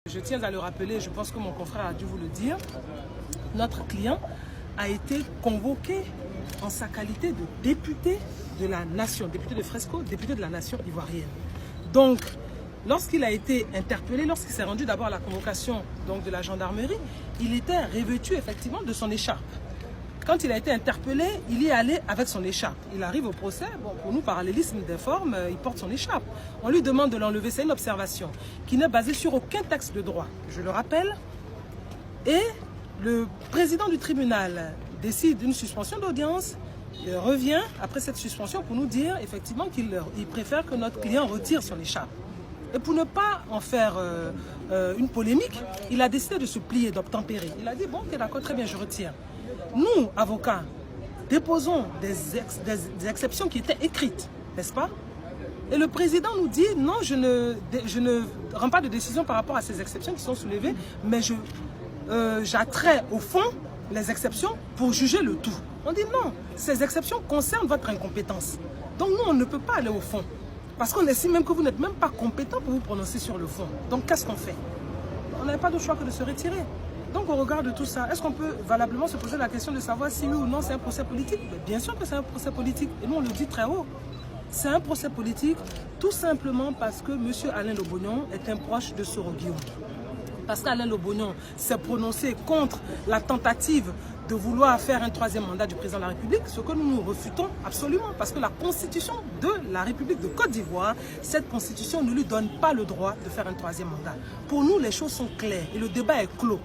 Je tiens à le rappeler, je pense que mon confrère a dû vous le dire, notre client a été convoqué en sa qualité de député de la nation, député de Fresco, député de la nation ivoirienne. Donc, lorsqu'il a été interpellé, lorsqu'il s'est rendu d'abord à la convocation donc, de la gendarmerie, il était revêtu effectivement de son écharpe. Quand il a été interpellé, il y est allé avec son écharpe. Il arrive au procès, bon, pour nous, parallélisme des formes, il porte son écharpe. On lui demande de l'enlever, c'est une observation qui n'est basée sur aucun texte de droit, je le rappelle. Et le président du tribunal décide d'une suspension d'audience, il revient après cette suspension pour nous dire effectivement qu'il préfère que notre client retire son écharpe. Et pour ne pas en faire une polémique, il a décidé de se plier, d'obtempérer. Il a dit, bon, ok, d'accord, très bien, je retire. Nous, avocats, déposons des exceptions qui étaient écrites, n'est-ce pas? Et le président nous dit, non, je ne rends pas de décision par rapport à ces exceptions qui sont soulevées, mais j'attrais au fond les exceptions pour juger le tout. On dit non, ces exceptions concernent votre incompétence. Donc nous, on ne peut pas aller au fond. Parce qu'on estime même que vous n'êtes même pas compétent pour vous prononcer sur le fond. Donc qu'est-ce qu'on fait? On n'avait pas d'autre choix que de se retirer. Donc au regard de tout ça, est-ce qu'on peut valablement se poser la question de savoir si oui ou non c'est un procès politique? Mais bien sûr que c'est un procès politique. Et nous on le dit très haut. C'est un procès politique tout simplement parce que M. Alain Lobognon est un proche de Soro Guillaume. Parce qu'Alain Lobognon s'est prononcé contre la tentative de vouloir faire un troisième mandat du président de la République, ce que nous nous refutons absolument, parce que la constitution de la République de Côte d'Ivoire, cette constitution ne lui donne pas le droit de faire un troisième mandat. Pour nous, les choses sont claires et le débat est clos.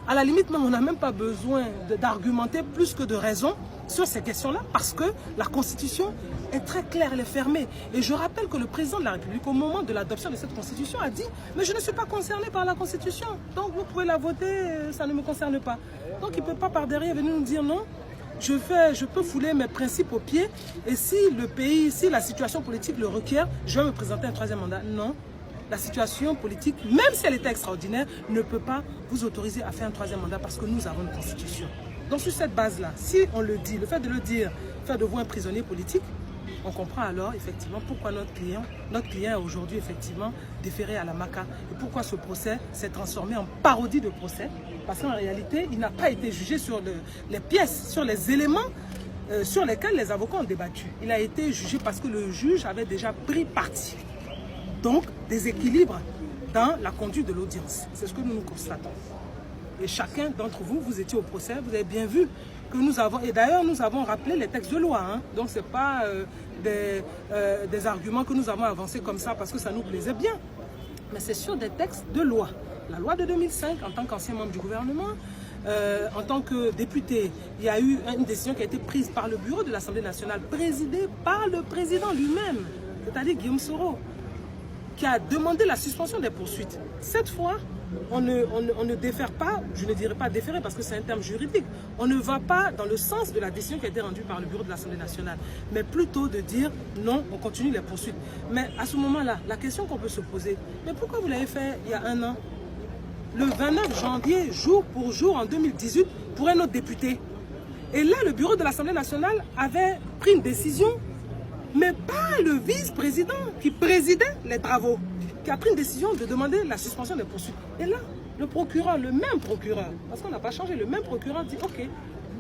À la limite, même, on n'a même pas besoin d'argumenter plus que de raison sur ces questions-là, parce que la Constitution est très claire, elle est fermée. Et je rappelle que le président de la République, au moment de l'adoption de cette Constitution, a dit « Mais je ne suis pas concerné par la Constitution, donc vous pouvez la voter, ça ne me concerne pas. » Donc il ne peut pas par derrière venir nous dire « Non, je peux fouler mes principes aux pieds, et si le pays, si la situation politique le requiert, je vais me présenter un troisième mandat. » Non. La situation politique, même si elle était extraordinaire, ne peut pas vous autoriser à faire un troisième mandat parce que nous avons une constitution. Donc sur cette base-là, si on le dit, le fait de le dire, faire de vous un prisonnier politique, on comprend alors effectivement pourquoi notre client est aujourd'hui effectivement déféré à la MACA et pourquoi ce procès s'est transformé en parodie de procès. Parce qu'en réalité, il n'a pas été jugé sur les pièces, sur les éléments sur lesquels les avocats ont débattu. Il a été jugé parce que le juge avait déjà pris parti. Donc, déséquilibre dans la conduite de l'audience. C'est ce que nous constatons. Et chacun d'entre vous, vous étiez au procès, vous avez bien vu que nous avons, et d'ailleurs nous avons rappelé les textes de loi, hein. Donc ce n'est pas des arguments que nous avons avancés comme ça parce que ça nous plaisait bien. Mais c'est sur des textes de loi. La loi de 2005, en tant qu'ancien membre du gouvernement, en tant que député, il y a eu une décision qui a été prise par le bureau de l'Assemblée nationale, présidée par le président lui-même, c'est-à-dire Guillaume Soro, qui a demandé la suspension des poursuites. Cette fois, on ne défère pas, je ne dirais pas déférer parce que c'est un terme juridique, on ne va pas dans le sens de la décision qui a été rendue par le bureau de l'Assemblée nationale, mais plutôt de dire non, on continue les poursuites. Mais à ce moment-là, la question qu'on peut se poser, mais pourquoi vous l'avez fait il y a un an? Le 29 janvier, jour pour jour, en 2018, pour un autre député. Et là, le bureau de l'Assemblée nationale avait pris une décision, mais pas le vice-président qui présidait les travaux, qui a pris une décision de demander la suspension des poursuites. Et là, le procureur, le même procureur, parce qu'on n'a pas changé, le même procureur dit « Ok,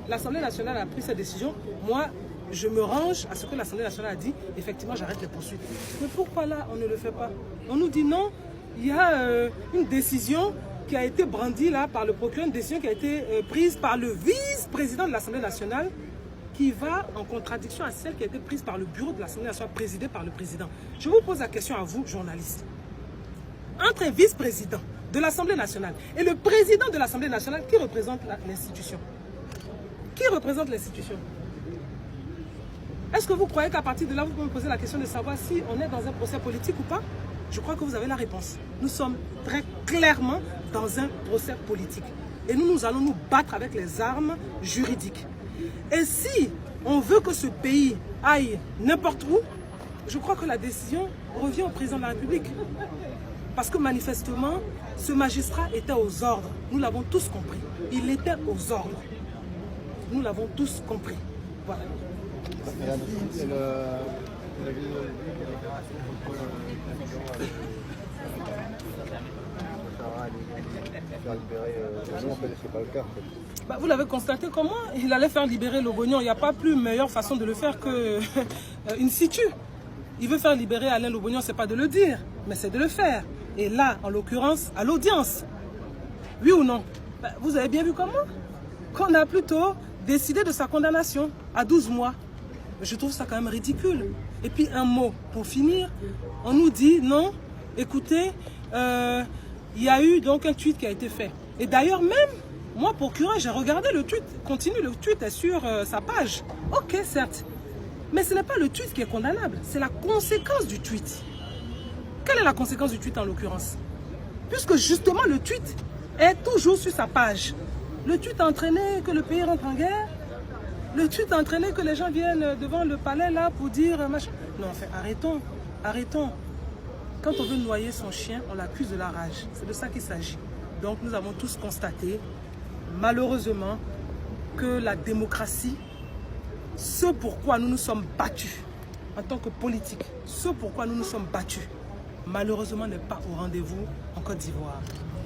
l'Assemblée nationale a pris cette décision, moi, je me range à ce que l'Assemblée nationale a dit, effectivement, j'arrête les poursuites. » Mais pourquoi là, on ne le fait pas? On nous dit non, il y a une décision qui a été brandie là par le procureur, une décision qui a été prise par le vice-président de l'Assemblée nationale, qui va en contradiction à celle qui a été prise par le bureau de l'Assemblée nationale, présidée par le président. Je vous pose la question à vous, journalistes. Entre un vice-président de l'Assemblée nationale et le président de l'Assemblée nationale, qui représente l'institution? Qui représente l'institution? Est-ce que vous croyez qu'à partir de là, vous pouvez me poser la question de savoir si on est dans un procès politique ou pas? Je crois que vous avez la réponse. Nous sommes très clairement dans un procès politique. Et nous allons nous battre avec les armes juridiques. Et si on veut que ce pays aille n'importe où, je crois que la décision revient au président de la République. Parce que manifestement, ce magistrat était aux ordres. Nous l'avons tous compris. Il était aux ordres. Nous l'avons tous compris. Voilà. faire libérer Lobognon, en fait, c'est pas le cas. En fait. Bah, vous l'avez constaté comment il allait faire libérer Lobognon. Il n'y a pas plus meilleure façon de le faire que in situ. Il veut faire libérer Alain Lobognon, c'est pas de le dire, mais c'est de le faire. Et là, en l'occurrence, à l'audience. Oui ou non? Bah, vous avez bien vu comment? Qu'on a plutôt décidé de sa condamnation à 12 mois. Je trouve ça quand même ridicule. Et puis un mot pour finir, on nous dit non, écoutez, il y a eu donc un tweet qui a été fait. Et d'ailleurs même, moi procureur, j'ai regardé le tweet, continue, le tweet est sur sa page. Ok, certes, mais ce n'est pas le tweet qui est condamnable, c'est la conséquence du tweet. Quelle est la conséquence du tweet en l'occurrence? Puisque justement le tweet est toujours sur sa page. Le tweet a entraîné que le pays rentre en guerre. Le tweet a entraîné que les gens viennent devant le palais là pour dire machin. Non, enfin, arrêtons, arrêtons. Quand on veut noyer son chien, on l'accuse de la rage. C'est de ça qu'il s'agit. Donc nous avons tous constaté, malheureusement, que la démocratie, ce pourquoi nous nous sommes battus, en tant que politiques, ce pourquoi nous nous sommes battus, malheureusement n'est pas au rendez-vous en Côte d'Ivoire.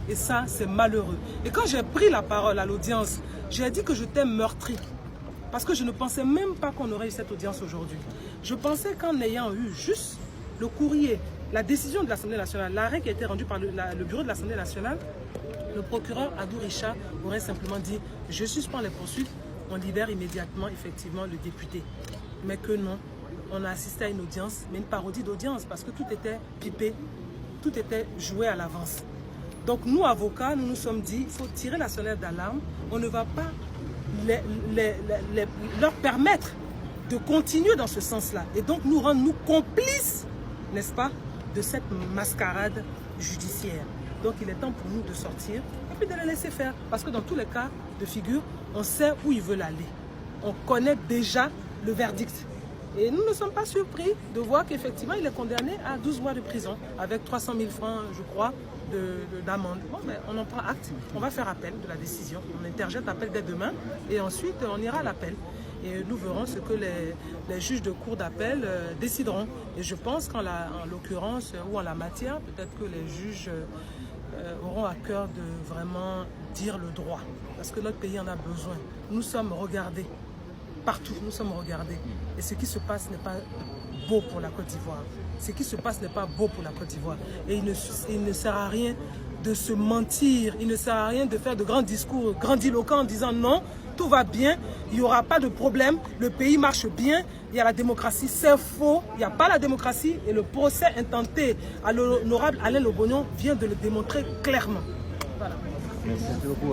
Et ça, c'est malheureux. Et quand j'ai pris la parole à l'audience, j'ai dit que j'étais meurtri. Parce que je ne pensais même pas qu'on aurait eu cette audience aujourd'hui. Je pensais qu'en ayant eu juste le courrier, la décision de l'Assemblée nationale, l'arrêt qui a été rendu par le bureau de l'Assemblée nationale, le procureur Adou Richard aurait simplement dit « Je suspends les poursuites, on libère immédiatement effectivement le député ». Mais que non, on a assisté à une audience, mais une parodie d'audience, parce que tout était pipé, tout était joué à l'avance. Donc nous, avocats, nous nous sommes dit, il faut tirer la sonnette d'alarme, on ne va pas leur permettre de continuer dans ce sens-là. Et donc nous rendre nous complices, n'est-ce pas, de cette mascarade judiciaire. Donc il est temps pour nous de sortir et puis de les laisser faire. Parce que dans tous les cas de figure, on sait où ils veulent aller. On connaît déjà le verdict. Et nous ne sommes pas surpris de voir qu'effectivement il est condamné à 12 mois de prison avec 300 000 francs, je crois, d'amende. Bon, mais on en prend acte. On va faire appel de la décision. On interjette appel dès demain et ensuite on ira à l'appel. Et nous verrons ce que les juges de cour d'appel décideront. Et je pense qu'en l'occurrence ou en la matière, peut-être que les juges auront à cœur de vraiment dire le droit. Parce que notre pays en a besoin. Nous sommes regardés. Partout, nous sommes regardés. Et ce qui se passe n'est pas beau pour la Côte d'Ivoire. Ce qui se passe n'est pas beau pour la Côte d'Ivoire. Et il ne sert à rien de se mentir. Il ne sert à rien de faire de grands discours grandiloquents en disant non, tout va bien, il n'y aura pas de problème, le pays marche bien, il y a la démocratie. C'est faux, il n'y a pas la démocratie. Et le procès intenté à l'honorable Alain Lobognon vient de le démontrer clairement. Voilà. Merci beaucoup.